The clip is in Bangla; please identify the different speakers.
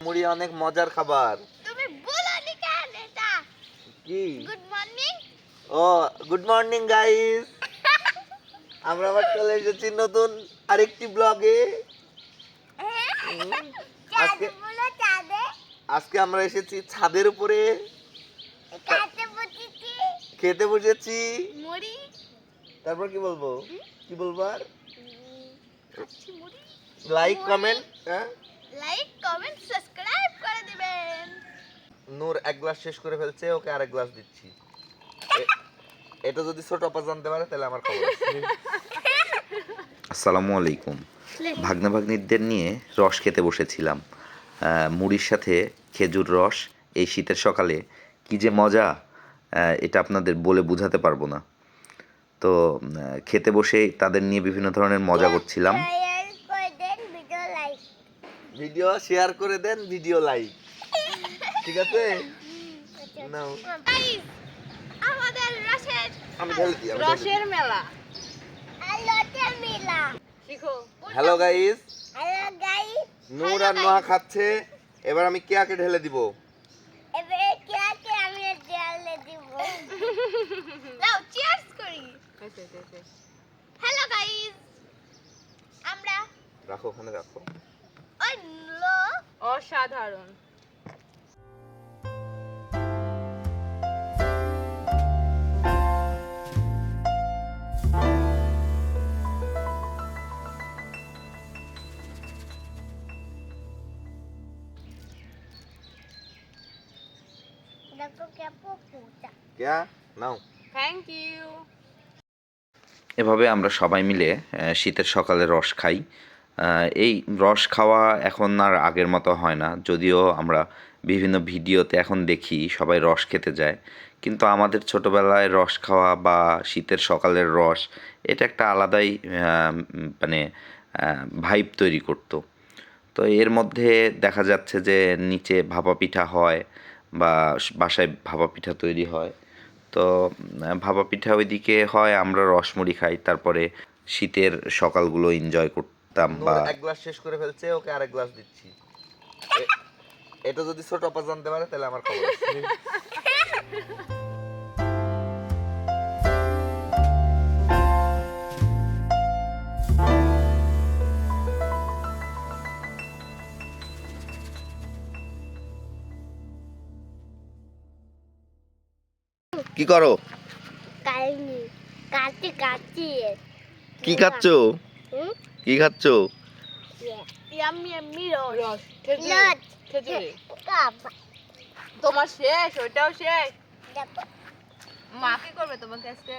Speaker 1: মুড়ি অনেক মজার খাবার।
Speaker 2: তুমি বলোনি কেন এটা?
Speaker 1: কি?
Speaker 2: Good morning.
Speaker 1: ও গুড মর্নিং গাইস, আমরা আবার চলে এসেছি নতুন আরেকটি ব্লগে। আজকে আজকে আমরা এসেছি ছাদের উপরে, খেতে বসেছি।
Speaker 2: মুড়ি।
Speaker 1: তারপর কি বলবো, কি বলবো আর?
Speaker 2: খাচ্ছি মুড়ি।
Speaker 1: Like comment,
Speaker 2: like comment subscribe করে দিবেন।
Speaker 1: নূর এক গ্লাস শেষ করে ফেলছে, ওকে আরেক গ্লাস দিচ্ছি। এটা যদি ছোট আপা জানতে পারে তাহলে আমার খবর আছে।
Speaker 3: আসসালামু আলাইকুম। ভাগ্না ভাগ্নিদের নিয়ে রস খেতে বসেছিলাম, মুড়ির সাথে খেজুর রস। এই শীতের সকালে কি যে মজা, এটা আপনাদের বলে বোঝাতে পারবো না। তো খেতে বসে তাদের নিয়ে বিভিন্ন ধরনের মজা করছিলাম।
Speaker 1: ভিডিও শেয়ার করে দেন, ভিডিও লাইক, ঠিক আছে? নাও
Speaker 2: গাইস, আমাদের
Speaker 1: আমি ঢেলে দিই, আমি ঢেলে দিই।
Speaker 2: রসের মেলা। রসের মেলা শিখো।
Speaker 1: হ্যালো গাইস,
Speaker 2: হ্যালো গাইস,
Speaker 1: নূর আর নোহা খাচ্ছে। এবার আমি কেয়াকে ঢেলে দিব।
Speaker 2: এবারে কেকে আমি ঢেলে দিব। নাও চিয়ার্স করি। হ্যালো গাইস, আমরা
Speaker 1: রাখো, ওখানে রাখো।
Speaker 2: অসাধারণ।
Speaker 1: কেয়া নাও।
Speaker 2: Thank you.
Speaker 3: এভাবে আমরা সবাই মিলে শীতের সকালে রস খাই। এই রস খাওয়া এখন আর আগের মতো হয় না, যদিও আমরা বিভিন্ন ভিডিওতে এখন দেখি সবাই রস খেতে যায়, কিন্তু আমাদের ছোটোবেলায় রস খাওয়া বা শীতের সকালের রস, এটা একটা আলাদাই মানে ভাইব তৈরি করতো। তো এর মধ্যে দেখা যাচ্ছে যে নিচে ভাপা পিঠা হয় বা বাসায় ভাপা পিঠা তৈরি হয়। তো ভাপা পিঠা ওইদিকে হয়, আমরা রসমুড়ি খাই, তারপরে শীতের সকালগুলো এনজয় করতাম। বা
Speaker 1: নূর এক গ্লাস শেষ করে ফেলছে, ওকে আরেক গ্লাস দিচ্ছি। এটা যদি ছোট আপা জানতে পারে তাহলে আমার খবর আছে। কি করো? কি খাচ্ছো? কি খাচ্ছো?
Speaker 2: ইয়াম্মি ইয়াম্মি রস।
Speaker 4: খেজুরি। তোমার শেষ, ওইটাও শেষ। মা কি করবে তোমাকে আজকে?